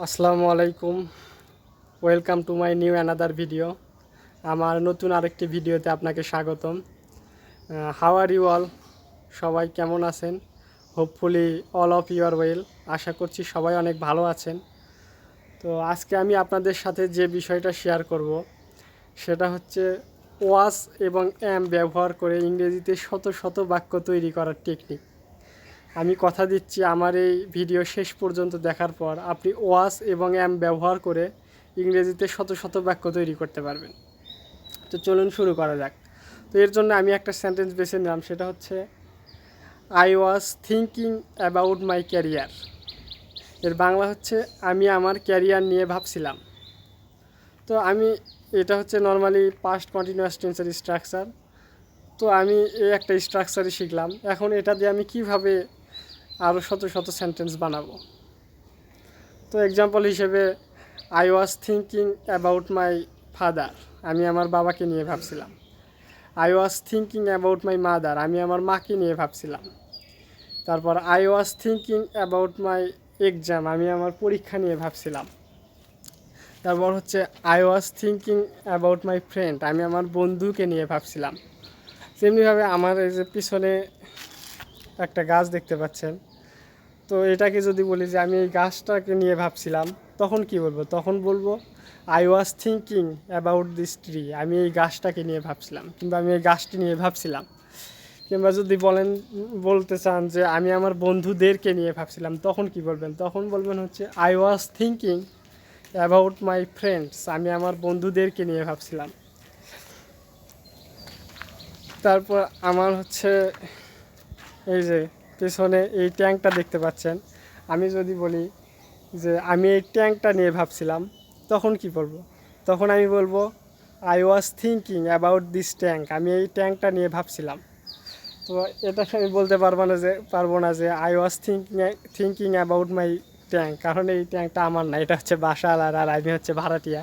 আসসালামু আলাইকুম। Welcome to my new another video. আমার নতুন আরেকটি ভিডিওতে আপনাকে স্বাগতম। How are you all? সবাই কেমন আছেন? Hopefully all of you are well. আশা করছি সবাই অনেক ভালো আছেন। তো আজকে আমি আপনাদের সাথে যে বিষয়টা শেয়ার করব সেটা হচ্ছে ওয়াজ এবং অ্যাম ব্যবহার করে ইংরেজিতে শত শত বাক্য তৈরি করার টেকনিক। আমি কথা দিচ্ছি, আমার এই ভিডিও শেষ পর্যন্ত দেখার পর আপনি ওয়াস এবং অ্যাম ব্যবহার করে ইংরেজিতে শত শত বাক্য তৈরি করতে পারবেন। তো চলুন শুরু করা যাক। তো এর জন্য আমি একটা সেন্টেন্স বেছে নিলাম, সেটা হচ্ছে I was thinking about my career. এর বাংলা হচ্ছে আমি আমার ক্যারিয়ার নিয়ে ভাবছিলাম। তো এটা হচ্ছে নর্মালি পাস্ট কন্টিনিউয়াস টেন্সের স্ট্রাকচার। তো আমি এই একটা স্ট্রাকচারই শিখলাম। এখন এটা দিয়ে আমি কিভাবে আরও শত শত সেন্টেন্স বানাবো। তো এক্সাম্পল হিসেবে I was thinking about my father, আমি আমার বাবাকে নিয়ে ভাবছিলাম। I was thinking about my mother, আমি আমার মাকে নিয়ে ভাবছিলাম। তারপর I was thinking about my exam, আমি আমার পরীক্ষা নিয়ে ভাবছিলাম। তারপর হচ্ছে I was thinking about my friend, আমি আমার বন্ধুকে নিয়ে ভাবছিলাম। তেমনিভাবে আমার এই যে পিছনে একটা গাছ দেখতে পাচ্ছেন, তো এটাকে যদি বলি যে আমি এই গাছটাকে নিয়ে ভাবছিলাম, তখন কি বলবো? তখন বলবো I was thinking about this tree, আমি এই গাছটাকে নিয়ে ভাবছিলাম, কিংবা আমি এই গাছটি নিয়ে ভাবছিলাম। কিংবা যদি বলতে চান যে আমি আমার বন্ধুদেরকে নিয়ে ভাবছিলাম, তখন কি বলবেন? তখন বলবেন হচ্ছে I was thinking about my friends, আমি আমার বন্ধুদেরকে নিয়ে ভাবছিলাম। তারপর আমার হচ্ছে এই যে পেছনে এই ট্যাঙ্কটা দেখতে পাচ্ছেন, আমি যদি বলি যে আমি এই ট্যাঙ্কটা নিয়ে ভাবছিলাম, তখন কি বলবো? তখন আমি বলবো I was thinking about this tank, আমি এই ট্যাঙ্কটা নিয়ে ভাবছিলাম। তো এটাকে আমি বলতে পারবো না যে I was thinking about my tank, কারণ এই ট্যাঙ্কটা আমার না, এটা হচ্ছে বাসাওয়ালার আর আমি হচ্ছে ভাড়াটিয়া।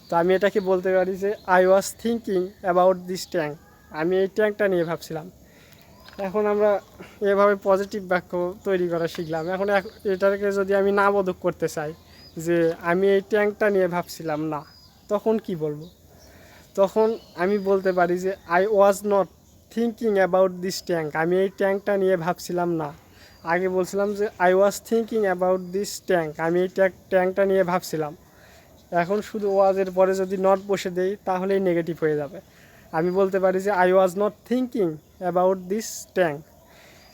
তো আমি এটাকে বলতে পারি যে I was thinking about this tank, আমি এই ট্যাঙ্কটা নিয়ে ভাবছিলাম। এখন আমরা এভাবে পজিটিভ বাক্য তৈরি করা শিখলাম। এখন এটাকে যদি আমি না বোধক করতে চাই যে আমি এই ট্যাঙ্কটা নিয়ে ভাবছিলাম না, তখন কি বলবো? তখন আমি বলতে পারি যে I was not thinking about this tank, আমি এই ট্যাঙ্কটা নিয়ে ভাবছিলাম না। আগে বলছিলাম যে I was thinking about this tank, আমি এই ট্যাঙ্কটা নিয়ে ভাবছিলাম। এখন শুধু ওয়াজের পরে যদি নট বসে দেই, তাহলেই নেগেটিভ হয়ে যাবে। আমি বলতে পারি যে I was not thinking about this tank.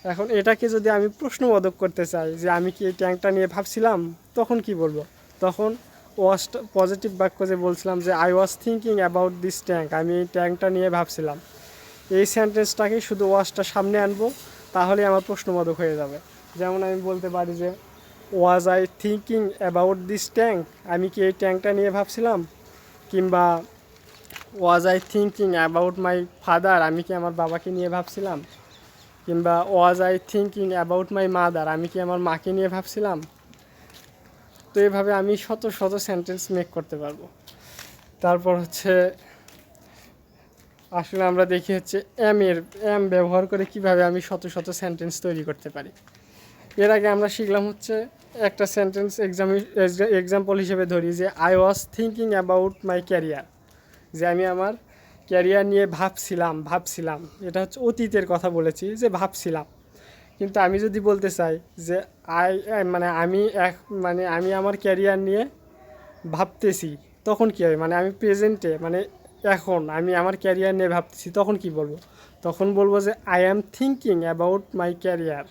এখন এটাকে যদি আমি প্রশ্নবোধক করতে চাই যে আমি কি এই ট্যাঙ্কটা নিয়ে ভাবছিলাম, তখন কি বলবো? তখন ওয়াজটা পজিটিভ বাক্য যে বলছিলাম যে I was thinking about this tank, আমি এই ট্যাঙ্কটা নিয়ে ভাবছিলাম, এই সেন্টেন্সটাকে শুধু ওয়াজটা সামনে আনবো, তাহলে আমার প্রশ্নবোধক হয়ে যাবে। যেমন আমি বলতে পারি যে was I thinking about this tank, আমি কি এই ট্যাঙ্কটা নিয়ে ভাবছিলাম। কিংবা was I thinking about my father, আমি কি আমার বাবাকে নিয়ে ভাবছিলাম। কিংবা was I thinking about my mother, আমি কি আমার মাকে নিয়ে ভাবছিলাম। তো এইভাবে আমি শত শত সেন্টেন্স মেক করতে পারবো। তারপর হচ্ছে আসলে আমরা দেখি হচ্ছে এম ব্যবহার করে কিভাবে আমি শত শত সেন্টেন্স তৈরি করতে পারি। এর আগে আমরা শিখলাম হচ্ছে একটা সেন্টেন্স এক্সাম্পল হিসেবে ধরি যে I was thinking about my career, যে আমি আমার ক্যারিয়ার নিয়ে ভাবছিলাম। এটা হচ্ছে অতীতের কথা বলেছি যে ভাবছিলাম। কিন্তু আমি যদি বলতে চাই যে আমি আমার ক্যারিয়ার নিয়ে ভাবতেছি, তখন কী হবে? মানে আমি প্রেজেন্টে, মানে এখন আমি আমার ক্যারিয়ার নিয়ে ভাবতেছি, তখন কি বলবো? তখন বলবো যে I am thinking about my career,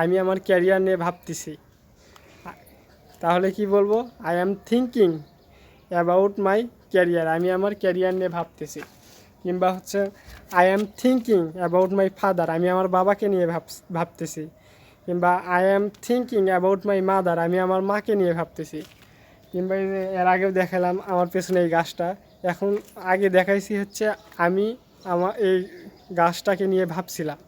আমি আমার ক্যারিয়ার নিয়ে ভাবতেছি। তাহলে কি বলবো? I am thinking about my career, আমি আমার ক্যারিয়ার নিয়ে ভাবতেছি। কিংবা হচ্ছে I am thinking about my father, আমি আমার বাবাকে নিয়ে ভাবতেছি। কিংবা I am thinking about my mother, আমি আমার মাকে নিয়ে ভাবতেছি। কিংবা এই যে এর আগেও দেখালাম আমার পেছনে এই গাছটা, এখন আগে দেখাইছি হচ্ছে আমি আমার এই গাছটাকে নিয়ে ভাবছিলাম।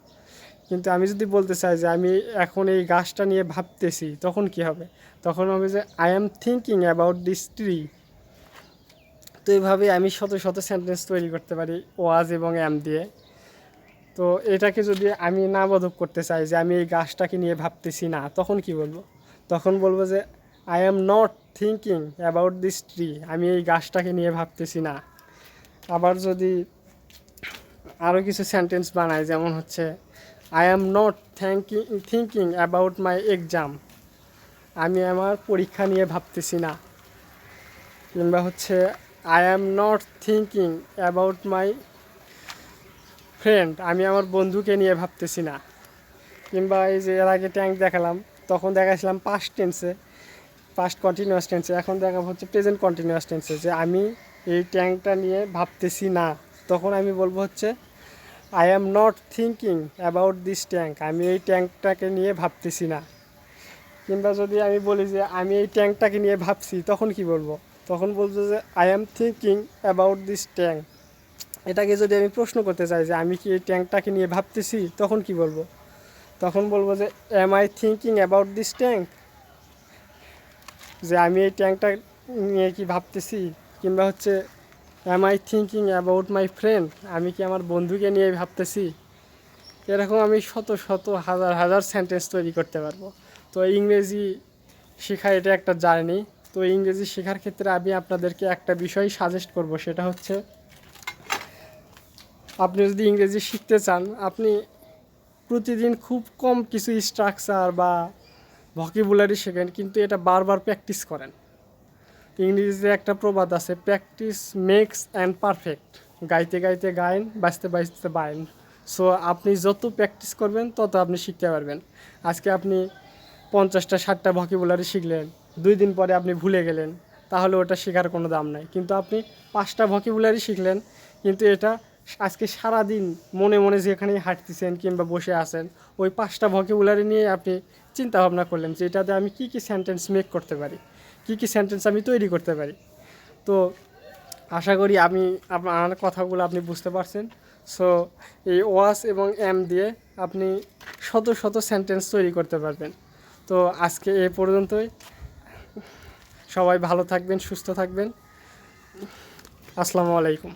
কিন্তু আমি যদি বলতে চাই যে আমি এখন এই গাছটা নিয়ে ভাবতেছি, তখন কি হবে? তখন হবে যে I am thinking about this tree. তো এইভাবে আমি শত শত সেন্টেন্স তৈরি করতে পারি ওয়াজ এবং অ্যাম দিয়ে। তো এটাকে যদি আমি না বোধক করতে চাই যে আমি এই গাছটাকে নিয়ে ভাবতেছি না, তখন কি বলবো? তখন বলবো যে I am not thinking about this tree, আমি এই গাছটাকে নিয়ে ভাবতেছি না। আবার যদি আরও কিছু সেন্টেন্স বানাই, যেমন হচ্ছে I am not thinking about my exam, আমি আমার পরীক্ষা নিয়ে ভাবতেছি না। কিংবা হচ্ছে I am not thinking about my friend, আমি আমার বন্ধুকে নিয়ে ভাবতেছি না। কিংবা এই যে এর আগে ট্যাঙ্ক দেখালাম, তখন দেখাছিলাম পাস্ট টেন্সে, পাস্ট কন্টিনিউয়াস টেন্সে, এখন দেখাবো হচ্ছে প্রেজেন্ট কন্টিনিউয়াস টেন্সে, যে আমি এই ট্যাঙ্কটা নিয়ে ভাবতেছি না। তখন আমি বলবো হচ্ছে I am not thinking about this tank, আমি এই ট্যাঙ্কটাকে নিয়ে ভাবতেছি না। কিংবা যদি আমি বলি যে আমি এই ট্যাঙ্কটাকে নিয়ে ভাবছি, তখন কি বলবো? তখন বলবো যে I am thinking about this tank. এটাকে যদি আমি প্রশ্ন করতে চাই যে আমি কি এই ট্যাঙ্কটাকে নিয়ে ভাবতেছি, তখন কি বলবো? তখন বলবো যে am I thinking about this tank, যে আমি এই ট্যাঙ্কটা নিয়ে কি ভাবতেছি। কিংবা হচ্ছে am I thinking about my friend, আমি কি আমার বন্ধুকে নিয়ে ভাবতেছি। এরকম আমি শত শত হাজার হাজার সেন্টেন্স তৈরি করতে পারবো। তো ইংরেজি শেখা এটা একটা জার্নি। তো ইংরেজি শেখার ক্ষেত্রে আমি আপনাদেরকে একটা বিষয় সাজেস্ট করব, সেটা হচ্ছে আপনি যদি ইংরেজি শিখতে চান, আপনি প্রতিদিন খুব কম কিছু স্ট্রাকচার বা ভকেবুলারি শেখেন, কিন্তু এটা বারবার প্র্যাকটিস করেন। ইংরেজিতে একটা প্রবাদ আছে, প্র্যাকটিস মেক্স অ্যান্ড পারফেক্ট, গাইতে গাইতে গায়েন, বাজতে বাজতে বায়েন। সো আপনি যত প্র্যাকটিস করবেন তত আপনি শিখতে পারবেন। আজকে আপনি 50টা 60টা ভকেবুলারি শিখলেন, 2 দিন পরে আপনি ভুলে গেলেন, তাহলে ওটা শেখার কোনো দাম নাই। কিন্তু আপনি 5টা ভকেবুলারি শিখলেন, কিন্তু এটা আজকে সারাদিন মনে মনে যেখানেই হাঁটতেছেন কিংবা বসে আছেন, ওই 5টা ভকেবুলারি নিয়ে আপনি চিন্তা ভাবনা করলেন যে এটাতে আমি কী কী সেন্টেন্স মেক করতে পারি, কী কী সেন্টেন্স আমি তৈরি করতে পারি। তো আশা করি আমি আমার কথাগুলো আপনি বুঝতে পারছেন। সো এই ওয়াস এবং এম দিয়ে আপনি শত শত সেন্টেন্স তৈরি করতে পারবেন। তো আজকে এ পর্যন্তই। সবাই ভালো থাকবেন, সুস্থ থাকবেন। আসসালামু আলাইকুম।